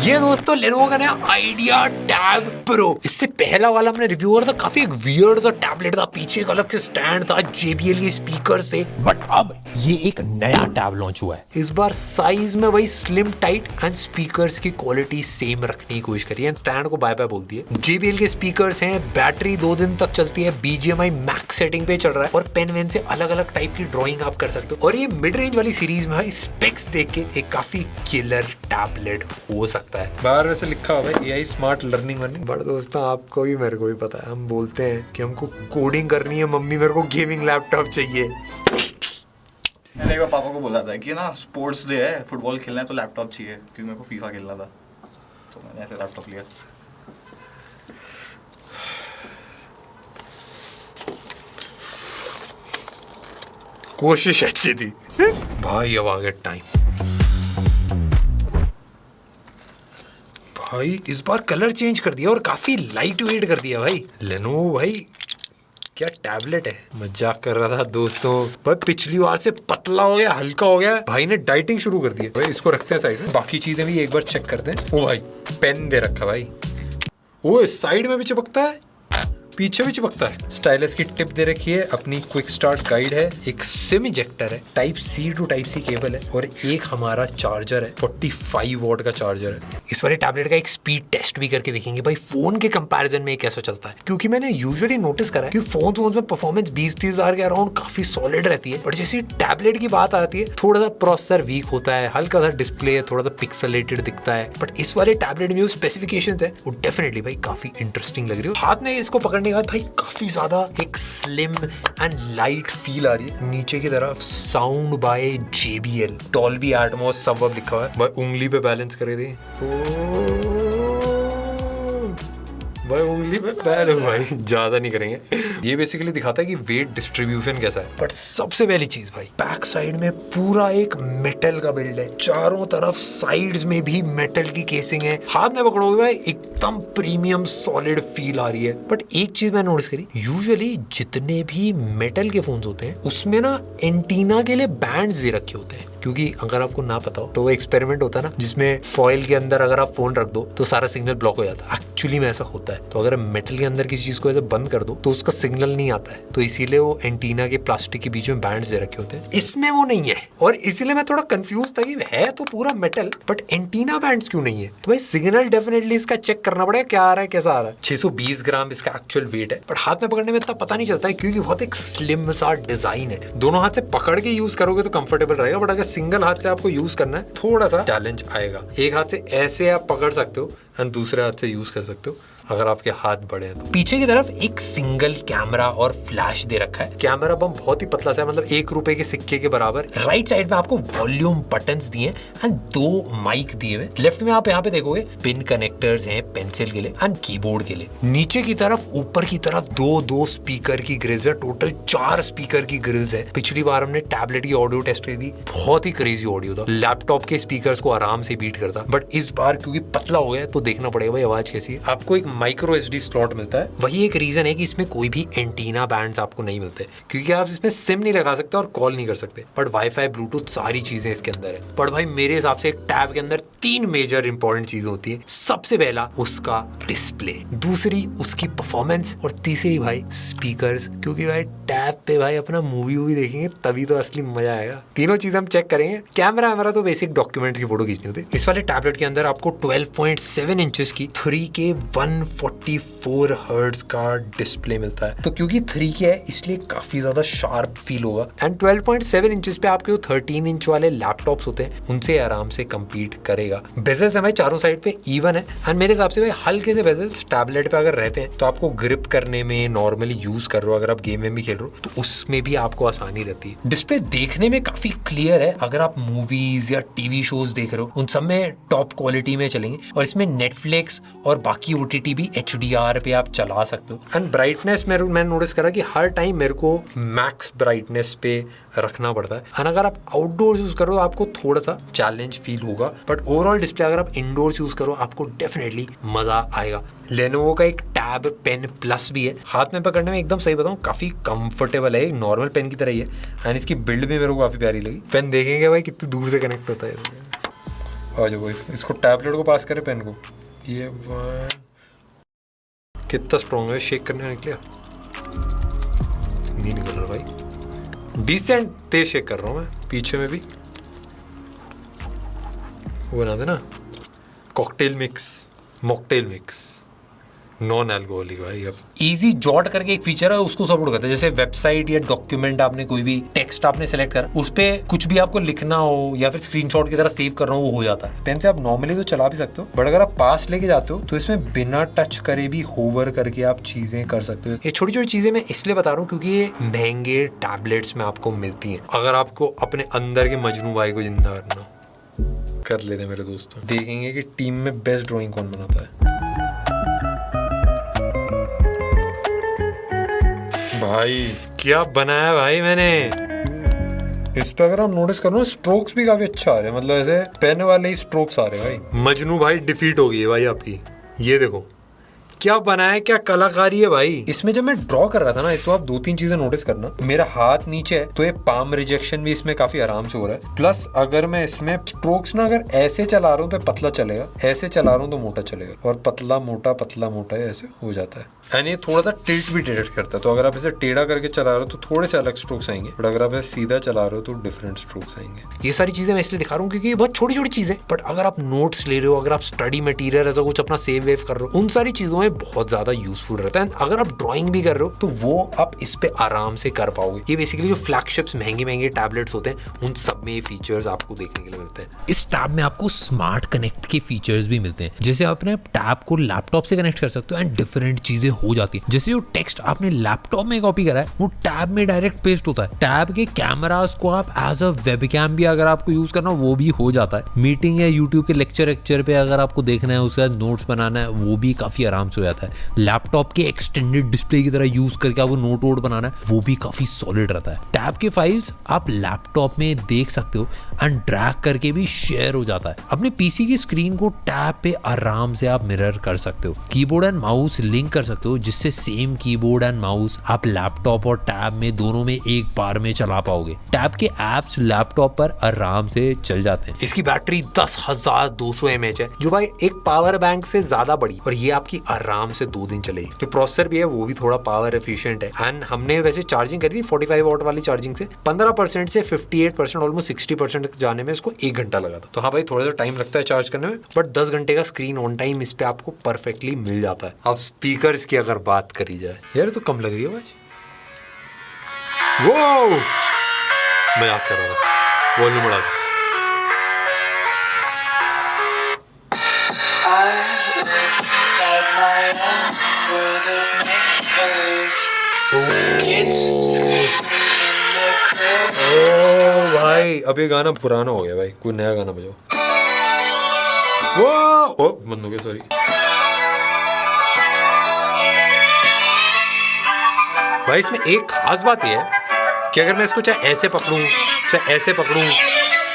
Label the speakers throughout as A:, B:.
A: ये दोस्तों लेनोवो का नया आइडिया टैब प्रो। इससे पहला वाला हमने रिव्यू करा था, काफी एक वियर्ड सा टैबलेट था, पीछे एक अलग से स्टैंड था, JBL के स्पीकर्स थे। बट अब ये एक नया टैब लॉन्च हुआ है। इस बार साइज में वही स्लिम टाइट एंड स्पीकर्स की क्वालिटी सेम रखने की कोशिश करी है। स्टैंड को बाय बाय बोल दिए। JBL के स्पीकर्स हैं, बैटरी 2 दिन तक चलती है, BGMI मैक्स सेटिंग पे चल रहा है और पेन वेन से अलग अलग टाइप की ड्राइंग आप कर सकते हो। और ये मिड रेंज वाली सीरीज में स्पेक्स देख के एक काफी किलर टैबलेट हो सकता है। बाहर वैसे लिखा हुआ है AI smart learning burning. But दोस्तों आपको भी मेरे को भी पता है, हम बोलते हैं कि हमको कोडिंग करनी है, मम्मी मेरे को गेमिंग लैपटॉप चाहिए।
B: मैंने एक बार पापा को बोला था कि ना स्पोर्ट्स डे है, फुटबॉल खेलना है तो लैपटॉप चाहिए, क्योंकि मेरे को फीफा खेलना था, तो मैंने ऐसे लैपटॉप लिया।
A: कोशिश अच्छी थी भाई। अब आ गया टाइम भाई, इस बार कलर चेंज कर दिया और काफी लाइट वेट कर दिया भाई। लेनोवो भाई क्या टैबलेट है, मजाक कर रहा था दोस्तों। भाई पिछली बार से पतला हो गया, हल्का हो गया। भाई ने डाइटिंग शुरू कर दी। भाई इसको रखते हैं साइड में, बाकी चीजें भी एक बार चेक करते हैं। ओ भाई पेन दे रखा भाई, ओ साइड में भी चिपकता है, पीछे भी चिपकता है। स्टाइलस की टिप दे रखी है, अपनी क्विक स्टार्ट गाइड है, एक सिम इजेक्टर है, type C to type C cable है और एक हमारा चार्जर है, 45 वॉट का चार्जर है। इस वाले टैबलेट का एक स्पीड टेस्ट भी करके देखेंगे भाई फोन के कंपैरिजन में कैसा चलता है, क्योंकि मैंने यूजुअली नोटिस करा है कि फोन में परफॉर्मेंस 20-30 हजार के अराउंड काफी सॉलिड रहती है। बट जैसे टैबलेट की बात आती है, थोड़ा सा प्रोसेसर वीक होता है, हल्का सा डिस्प्ले थोड़ा सा पिक्सेलेटेड दिखता है। बट इस वाले टैबलेट में जो स्पेसिफिकेशंस है वो डेफिनेटली भाई काफी इंटरेस्टिंग लग रही है। हाथ में इसको पकड़ने के बाद भाई काफी ज्यादा एक स्लिम एंड लाइट फील आ रही है। नीचे की तरफ sound bye JBL, Dolby Atmos सब लिखा हुआ है भाई। उंगली पे बैलेंस करे दे भाई, उंगली पे पैर है भाई, ज्यादा नहीं करेंगे। ये बेसिकली दिखाता है कि वेट डिस्ट्रीब्यूशन कैसा है। बट सबसे पहली चीज भाई, बैक साइड में पूरा एक मेटल का बिल्ड है, चारों तरफ साइड्स में भी मेटल की केसिंग है। हाथ में पकड़ोगे भाई एकदम प्रीमियम सॉलिड फील आ रही है। बट एक चीज मैं नोटिस करी, यूजुअली जितने भी मेटल के फोन्स होते हैं उसमें ना एंटीना के लिए बैंड्स दे रखे होते हैं, क्योंकि अगर आपको ना पता हो तो वो एक्सपेरिमेंट होता है ना जिसमें फॉइल के अंदर अगर आप फोन रख दो तो सारा सिग्नल ब्लॉक हो जाता है। एक्चुअली में ऐसा होता है। तो अगर मेटल के अंदर किसी चीज को ऐसे बंद कर दो तो उसका सिग्नल नहीं आता है, तो इसीलिए वो एंटीना के प्लास्टिक के बीच में बैंड्स दे रखे होते हैं। इसमें वो नहीं है और इसीलिए मैं थोड़ा कंफ्यूज था कि है तो पूरा मेटल बट एंटीना बैंड्स क्यों नहीं है। तो भाई सिग्नल डेफिनेटली इसका चेक करना पड़ेगा, क्या आ रहा है कैसा आ रहा है। 620 ग्राम इसका एक्चुअल वेट है, बट हाथ में पकड़ने में इतना पता नहीं चलता है क्योंकि बहुत एक स्लिम सा डिजाइन है। दोनों हाथ से पकड़ के यूज करोगे तो कंफर्टेबल रहेगा, बट अगर सिंगल हाथ से आपको यूज करना है थोड़ा सा चैलेंज आएगा। एक हाथ से ऐसे आप पकड़ सकते हो और दूसरे हाथ से यूज कर सकते हो अगर आपके हाथ बड़े हैं तो। पीछे की तरफ एक सिंगल कैमरा और फ्लैश दे रखा है। कैमरा बम बहुत ही पतला सा है, मतलब 1 रुपए के सिक्के के बराबर। राइट साइड में आपको वॉल्यूम बटन्स दिए एंड 2 माइक दिए हुए। लेफ्ट में आप यहाँ पे देखोगे पिन कनेक्टर्स हैं पेंसिल के लिए एंड कीबोर्ड के लिए। नीचे की तरफ ऊपर की तरफ 2 स्पीकर की ग्रिल्स है, टोटल 4 स्पीकर की ग्रिल्स है। पिछली बार हमने टैबलेट की ऑडियो टेस्ट करी थी, बहुत ही क्रेजी ऑडियो था, लैपटॉप के स्पीकर्स को आराम से बीट करता। बट इस बार क्योंकि पतला हो गया तो देखना पड़ेगा भाई आवाज कैसी है। आपको एक माइक्रो SD स्लॉट मिलता है, वही एक रीजन है कि इसमें कोई भी एंटीना बैंड्स आपको नहीं मिलते, क्योंकि आप इसमें सिम नहीं लगा सकते और कॉल नहीं कर सकते। बट वाईफाई ब्लूटूथ सारी चीजें इसके अंदर है। पर भाई मेरे हिसाब से एक टैब के अंदर 3 मेजर इंपॉर्टेंट चीजें होती है। सबसे पहला उसका डिस्प्ले, दूसरी उसकी परफॉर्मेंस और तीसरी भाई स्पीकर्स, क्योंकि भाई टैब पे भाई अपना मूवी देखेंगे तभी तो असली मजा आएगा। तीनों चीजें हम चेक करेंगे। कैमरा हमारा तो बेसिक डॉक्यूमेंट की फोटो खींचनी होती है। इस वाले टैबलेट के अंदर आपको 12.7 इंचेस की 3K 144 हर्ट्ज का डिस्प्ले मिलता है। तो क्योंकि 3K है इसलिए काफी ज्यादा शार्प फील होगा एंड 12.7 इंचेस पे आपके जो 13 इंच वाले लैपटॉप्स होते हैं उनसे आराम से compete करेगा। बेजल्स हमारे चारों साइड पे इवन है एंड मेरे हिसाब से भाई हल्के से बेजल्स टैबलेट पे अगर रहते हैं तो आपको ग्रिप करने में, नॉर्मली यूज कर रहे हो, अगर आप गेम में भी खेल रहे हो तो उसमें भी आपको आसानी रहती है। डिस्प्ले देखने में काफी क्लियर है, अगर आप मूवीज या टीवी शोज देख रहे हो उन सब में टॉप क्वालिटी में चलेंगे। और इसमें नेटफ्लिक्स और बाकी OTT भी HDR पे आप चला सकते हो। एंड ब्राइटनेस मैं नोटिस करा कि हर टाइम मेरे को मैक्स ब्राइटनेस पे रखना पड़ता है। एंड अगर आप आउटडोर यूज करो तो आपको थोड़ा सा चैलेंज फील होगा, बट ओवरऑल डिस्प्ले अगर आप इंडोर्स यूज करो आपको डेफिनेटली मजा आएगा। लेनोवो का एक टैब पेन प्लस भी है, हाथ में पकड़ने में एकदम सही बताऊं काफी कंफर्टेबल है, एक नॉर्मल पेन की तरह ही है। एंड इसकी बिल्ड भी मेरे को काफी प्यारी लगी। पेन देखेंगे भाई कितनी दूर से कनेक्ट होता है। आ जाओ भाई, इसको टैबलेट को पास करे पेन को। ये कितना स्ट्रॉन्ग है, शेक करने में निकला नहीं निकल रहा भाई, डिसेंट तेज शेक कर रहा हूँ मैं, पीछे में भी वो बना देना cocktail mix, mocktail mix, non alcoholic भाई। अब इजी जॉट करके एक फीचर है, उसको सपोर्ट करता है। जैसे वेबसाइट या डॉक्यूमेंट, आपने कोई भी टेक्स्ट आपने सेलेक्ट करा, उस पे कुछ भी आपको लिखना हो या फिर स्क्रीनशॉट की तरह सेव करना हो, वो हो जाता है। पेन से आप नॉर्मली तो चला भी सकते हो, बट अगर आप पास लेके जाते हो तो इसमें बिना टच करे भी होवर करके आप चीजें कर सकते हो। ये छोटी छोटी चीजें मैं इसलिए बता रहा हूँ क्योंकि ये महंगे टैबलेट्स में आपको मिलती हैं। अगर आपको अपने अंदर के मजनू भाई को जिंदा करना हो, कर लेते मेरे दोस्तों। देखेंगे कि टीम में बेस्ट ड्राइंग कौन बनाता है। भाई क्या बनाया भाई मैंने। इस पे अगर आप नोटिस करो, स्ट्रोक्स भी काफी अच्छा आ रहे हैं, मतलब ऐसे पेन वाले ही स्ट्रोक्स आ रहे हैं भाई। मजनू भाई डिफीट हो गई है भाई आपकी। ये देखो क्या बनाया, क्या कलाकारी है भाई। इसमें जब मैं ड्रॉ कर रहा था ना, इसको आप 2-3 चीजें नोटिस करना। मेरा हाथ नीचे है तो ये पाम रिजेक्शन भी इसमें काफी आराम से हो रहा है। प्लस अगर मैं इसमें स्ट्रोक्स ना अगर ऐसे चला रहा हूँ तो पतला चलेगा, ऐसे चला रहा हूँ तो मोटा चलेगा, और पतला मोटा ऐसे हो जाता है। एंड ये थोड़ा सा टिल्ट भी डिटेक्ट करता है, तो अगर आप इसे टेढ़ा करके चला रहे हो तो थोड़े से अलग स्ट्रोक्स आएंगे, बट अगर आप इसे सीधा चला रहे हो तो डिफरेंट स्ट्रोक्स आएंगे। ये सारी चीजें मैं इसलिए दिखा रहा हूँ क्योंकि ये बहुत छोटी छोटी चीजें, बट अगर आप नोट्स ले रहे हो, अगर आप स्टडी मटेरियल ऐसा कुछ अपना सेव वेव कर रहे हो, उन सारी चीजों में बहुत ज्यादा यूजफुल रहता है। अगर आप ड्राइंग भी कर रहे हो तो वो आप इस पे आराम से कर पाओगे। ये बेसिकली जो फ्लैगशिप्स महंगे टैबलेट्स होते हैं, उन सब में ये फीचर्स आपको देखने के लिए मिलते हैं। इस टैब में आपको स्मार्ट कनेक्ट के फीचर्स भी मिलते हैं, जैसे आपने टैब को लैपटॉप से कनेक्ट कर सकते हो एंड डिफरेंट चीजें हो जाती है। जैसे जो टेक्स्ट आपने लैपटॉप में कॉपी करा है वो टैब में डायरेक्ट पेस्ट होता है। टैब के कैमरास को आप एज अ वेबकैम भी अगर आपको यूज करना हो वो भी हो जाता है। मीटिंग या यूट्यूब के लेक्चर पे अगर आपको देखना है, उसका नोट्स बनाना है, वो भी काफी आराम से हो जाता है। लैपटॉप के एक्सटेंडेड डिस्प्ले की तरह यूज करके आपको नोट वोट बनाना है, वो भी काफी सॉलिड रहता है। टैब के फाइल्स आप लैपटॉप में देख सकते हो एंड ड्रैग करके भी शेयर हो जाता है। अपने पीसी की स्क्रीन को टैब पे आराम से आप मिरर कर सकते हो। कीबोर्ड एंड माउस लिंक कर सकते हो, जिससे सेम कीबोर्ड एंड माउस आप लैपटॉप और टैब में दोनों में एक बार में चला पाओगे। टैब के एप्स लैपटॉप पर आराम से चल जाते हैं। इसकी बैटरी 10,200 mAh है, जो भाई एक पावर बैंक से ज्यादा बड़ी, और ये आपकी आराम से 2 दिन चलेगी। जो प्रोसेसर भी है वो भी थोड़ा पावर एफिशिएंट है। एंड हमने वैसे चार्जिंग करी थी 45 वॉट वाली चार्जिंग से 15% से 58% ऑलमोस्ट 60% तक जाने में इसको 1 घंटा लगा था। तो हाँ भाई थोड़ा सा टाइम लगता है चार्ज करने में, बट 10 घंटे का स्क्रीन ऑन टाइम इस पे आपको परफेक्टली मिल जाता है। अब स्पीकर्स की अगर बात करी जाए, यार तो कम लग रही है भाई। वो मजाक कर रहा था, वॉल्यूम बढ़ा दो। ओ भाई अब ये गाना पुराना हो गया भाई, कोई नया गाना बजाओ। वो बंद हो गया, सॉरी। भाई इसमें एक खास बात यह है कि अगर मैं इसको चाहे ऐसे पकड़ूं चाहे ऐसे पकड़ूं,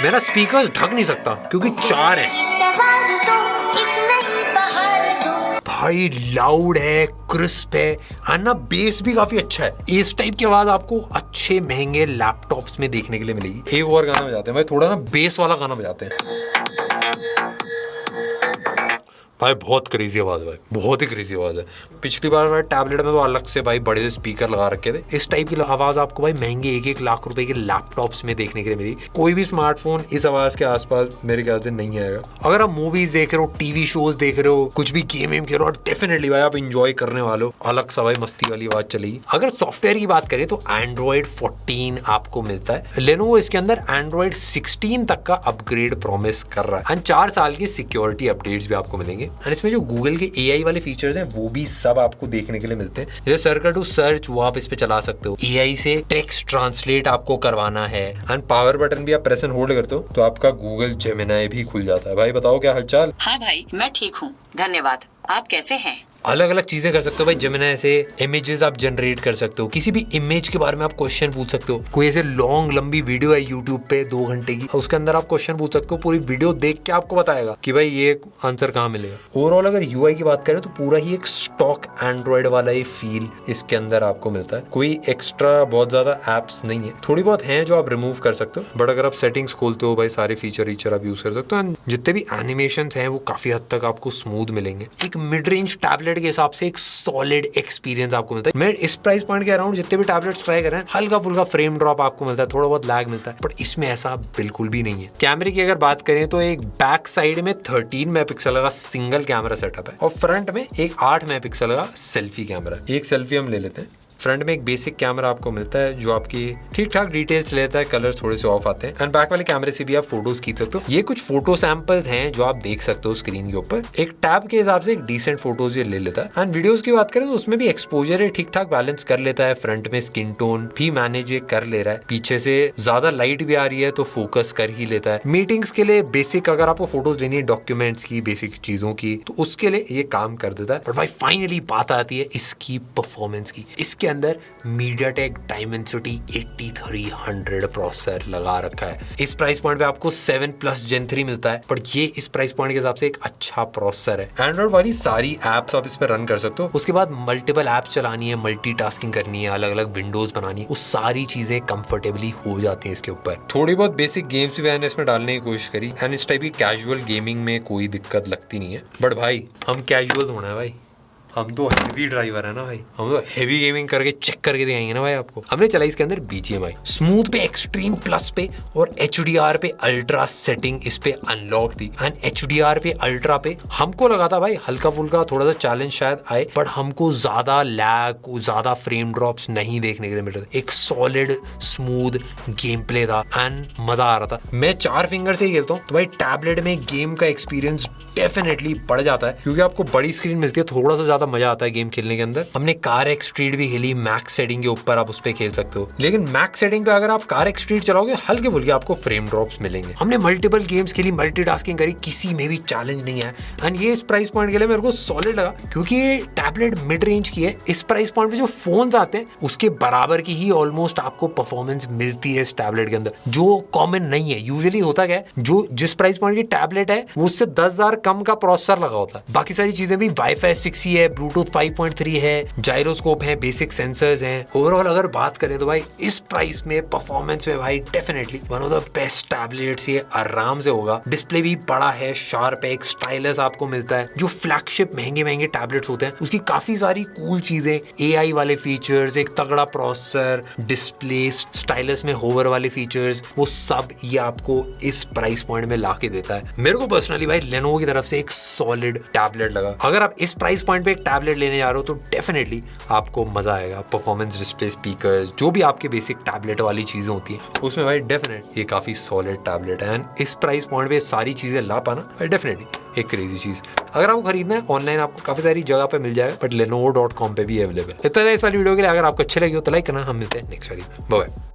A: मैं ना स्पीकर्स ढक नहीं सकता क्योंकि 4 है। भाई लाउड है, क्रिस्प है, और ना बेस भी काफी अच्छा है। इस टाइप की आवाज आपको अच्छे महंगे लैपटॉप्स में देखने के लिए मिलेगी। एक और गाना बजाते हैं भाई, थोड़ा ना बेस वाला गाना बजाते हैं भाई। बहुत क्रेजी आवाज है भाई, बहुत ही क्रेजी आवाज है। पिछली बार मैं टैबलेट में तो अलग से भाई बड़े से स्पीकर लगा रखे थे। इस टाइप की आवाज आपको भाई महंगे 1-1 लाख रुपए के लैपटॉप्स में देखने के लिए मिली। कोई भी स्मार्टफोन इस आवाज के आसपास मेरे ख्याल से नहीं आएगा। अगर आप मूवीज देख रहे हो, टीवी शोज देख रहे हो, कुछ भी गेम खेल रहे हो, डेफिनेटली भाई आप इंजॉय करने वाले हो। अलग सा भाई मस्ती वाली आवाज चलेगी। अगर सॉफ्टवेयर की बात करें तो Android 14 आपको मिलता है। Lenovo इसके अंदर Android 16 तक का अपग्रेड प्रॉमिस कर रहा है एंड 4 साल की सिक्योरिटी अपडेट्स भी आपको मिलेंगे। एंड इसमें जो गूगल के AI वाले फीचर्स हैं वो भी सब आपको देखने के लिए मिलते हैं। जैसे सर्कल टू सर्च वो आप इस पे चला सकते हो। AI से टेक्स्ट ट्रांसलेट आपको करवाना है एंड पावर बटन भी आप प्रेस एंड होल्ड करते हो तो आपका गूगल जेमिनाई भी खुल जाता है। भाई बताओ क्या हालचाल?
C: हाँ भाई मैं ठीक हूँ, धन्यवाद। आप कैसे हैं?
A: अलग अलग चीजें कर सकते हो भाई। जेमिनी से इमेजेस आप जनरेट कर सकते हो, किसी भी इमेज के बारे में आप क्वेश्चन पूछ सकते हो। कोई ऐसे लॉन्ग लंबी वीडियो है यूट्यूब पे 2 घंटे की, उसके अंदर आप क्वेश्चन पूछ सकते हो, पूरी वीडियो देख के आपको बताएगा कि भाई ये आंसर कहाँ मिलेगा। ओवरऑल अगर यूआई की बात करें तो पूरा ही एक स्टॉक एंड्रॉइड वाला ही फील इसके अंदर आपको मिलता है। कोई एक्स्ट्रा बहुत ज्यादा एप्स नहीं है, थोड़ी बहुत हैं जो आप रिमूव कर सकते हो, बट अगर आप सेटिंग्स खोलते हो भाई सारे फीचर आप यूज कर सकते हो। एंड जितने भी एनिमेशन हैं वो काफी हद तक आपको स्मूथ मिलेंगे। एक मिड रेंज टैबलेट के हिसाब से एक सॉलिड एक्सपीरियंस आपको मिलता है। मैं इस प्राइस पॉइंट के अराउंड जितने भी टैबलेट्स ट्राई कर रहे हैं, हल्का फुल्का फ्रेम ड्रॉप आपको मिलता है, थोड़ा बहुत लैग मिलता है, बट इसमें ऐसा बिल्कुल भी नहीं है। कैमरे की अगर बात करें तो एक बैक साइड में 13 मेगापिक्सल का सिंगल कैमरा सेटअप है और फ्रंट में एक 8 मेगापिक्सल का सेल्फी कैमरा है। एक सेल्फी हम ले लेते हैं। फ्रंट में एक बेसिक कैमरा आपको मिलता है जो आपकी ठीक ठाक डिटेल्स लेता है, कलर थोड़े से ऑफ आते हैं। एंड बैक वाले कैमरे से भी आप फोटोज खींच सकते हो। ये कुछ फोटो सैंपल्स हैं जो आप देख सकते हो स्क्रीन के ऊपर। एक टैब के हिसाब से एक डिसेंट फोटोज ये ले लेता है। एंड वीडियोस की बात करें तो उसमें भी एक्सपोजर ठीक ठाक बैलेंस कर लेता है। फ्रंट में स्किन टोन भी मैनेज कर ले रहा है, पीछे से ज्यादा लाइट भी आ रही है तो फोकस कर ही लेता है। मीटिंग्स के लिए बेसिक अगर आपको फोटोज लेनी है डॉक्यूमेंट्स की, बेसिक चीजों की, तो उसके लिए ये काम कर देता है। बट भाई फाइनली बात आती है इसकी परफॉर्मेंस की। इसके अंदर MediaTek Dimensity 8300 प्रोसेसर लगा रखा है। इस प्राइस पॉइंट पे आपको 7+ Gen 3 मिलता है, पर ये इस प्राइस पॉइंट के हिसाब से एक अच्छा प्रोसेसर है। एंड्रॉइड वाली सारी एप्स आप इस पे रन कर सकते हो। उसके बाद मल्टीपल ऐप चलानी है, मल्टीटास्किंग करनी है, अलग अलग विंडोज बनानी है, वो सारी चीजें कंफर्टेबली हो जाती हैं इसके ऊपर। थोड़ी बहुत बेसिक गेम्स भी मैंने इसमें डालने की कोशिश करी एंड इस टाइप की कैजुअल गेमिंग में कोई दिक्कत लगती नहीं है। बट भाई हम कैजुअल होना है भाई, हम तो हेवी ड्राइवर है ना भाई, हम तो हेवी गेमिंग करके चेक करके दिखाएंगे ना भाई आपको। हमने चलाई इसके अंदर BGMI स्मूथ पे, एक्सट्रीम प्लस पे और HDR पे अल्ट्रा सेटिंग इस पे अनलॉक थी। एंड HDR पे अल्ट्रा पे हमको लगा था भाई हल्का फुल्का थोड़ा सा चैलेंज शायद आए, बट हमको ज्यादा लैग, ज्यादा फ्रेम ड्रॉप्स नहीं देखने के लिए मिल रहे थे। एक सॉलिड स्मूथ गेम प्ले था एंड मजा आ रहा था। मैं 4 फिंगर से ही खेलता हूँ तो भाई टैबलेट में गेम का एक्सपीरियंस डेफिनेटली बढ़ जाता है, क्योंकि आपको बड़ी स्क्रीन मिलती है, थोड़ा सा ज्यादा मजा आता है गेम खेलने के अंदर। हमने कार एक्स स्ट्रीट भी खेली, मैक्स सेटिंग के ऊपर आप उस पे खेल सकते हो। लेकिन मैक्स सेटिंग पे अगर आप कार एक्स स्ट्रीट चलाओगे हल्के फुल्के आपको फ्रेम ड्रॉप्स मिलेंगे। हमने मल्टीपल गेम्स खेली, मल्टीटास्किंग करी, किसी में भी चैलेंज नहीं है। एंड ये इस प्राइस पॉइंट के लिए मेरे को सॉलिड लगा, क्योंकि ये टैबलेट मिड रेंज की है। इस प्राइस पॉइंट पे जो फोन्स आते हैं उसके बराबर की ही ऑलमोस्ट आपको परफॉर्मेंस मिलती है इस टैबलेट के अंदर, जो कॉमन नहीं है। यूजुअली होता क्या है, जो जिस प्राइस पॉइंट की टैबलेट है वो उससे 10,000 कम का प्रोसेसर लगा होता है। बाकी सारी चीजें भी वाईफाई 6E है, ब्लूटूथ 5.3 है, जायरोस्कोप है, बेसिक सेंसर्स हैं। ओवरऑल अगर बात करें तो भाई इस प्राइस में परफॉर्मेंस में भाई definitely one of the best tablets ये आराम से होगा। डिस्प्ले भी बड़ा है, शार्प है, एक स्टाइलस आपको मिलता है। जो फ्लैगशिप महंगे टैबलेट्स होते हैं उसकी काफी सारी कूल चीजें, AI वाले फीचर्स, एक तगड़ा प्रोसेसर, डिस्प्ले, स्टाइलस में होवर वाले फीचर्स, वो सब ये आपको इस प्राइस पॉइंट में ला के देता है। मेरे को पर्सनली भाई लेनोवो की तरफ से एक सॉलिड टैबलेट लगा। अगर आप इस प्राइस पॉइंट पे एक टैबलेट लेने जा रहे हो तो डेफिनेटली आपको मजा आएगा। परफॉर्मेंस, डिस्प्ले, स्पीकर्स, जो भी आपके बेसिक टैबलेट वाली चीजें होती हैं उसमें भाई डेफिनेट ये काफी सॉलिड टैबलेट है। एंड इस प्राइस पॉइंट पे सारी चीजें ला पाना भाई डेफिनेटली एक क्रेजी चीज। अगर आपको खरीदना है ऑनलाइन आपको काफी सारी जगह पे मिल जाएगा, बट lenovo.com पे भी अवेलेबल। इतना इस वाली वीडियो के लिए। अगर आपको अच्छे लगे हो तो लाइक करना। हम मिलते हैं नेक्स्ट वीडियो, बाय।